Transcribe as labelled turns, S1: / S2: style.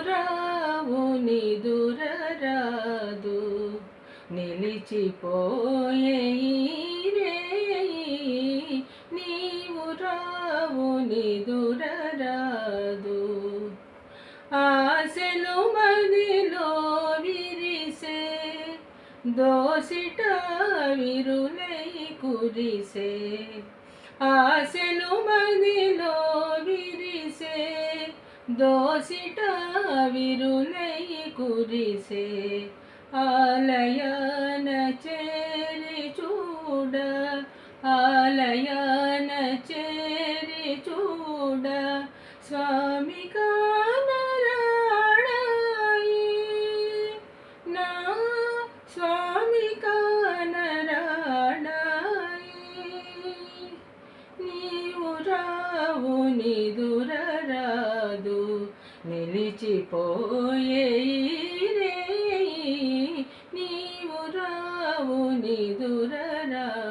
S1: రావు నిదురరాదు నిలిచిపోయే ఈ రేయి నీవు రావు నిదురరాదు ఆశలు మదిలో విరిసే దోసిట విరులై కురిసే ఆశలు మదిలో విరిసే దోసిట విరులై కురిసే ఆలయాన చేరి చూడ ఆలయాన చేరి చూడ స్వామి కానరాడాయి నా స్వామి కానరాడాయి నీవు రావు నిదురరాదు నిలిచిపోయే ఈ రేయి నీవు రావు నిదురరాదు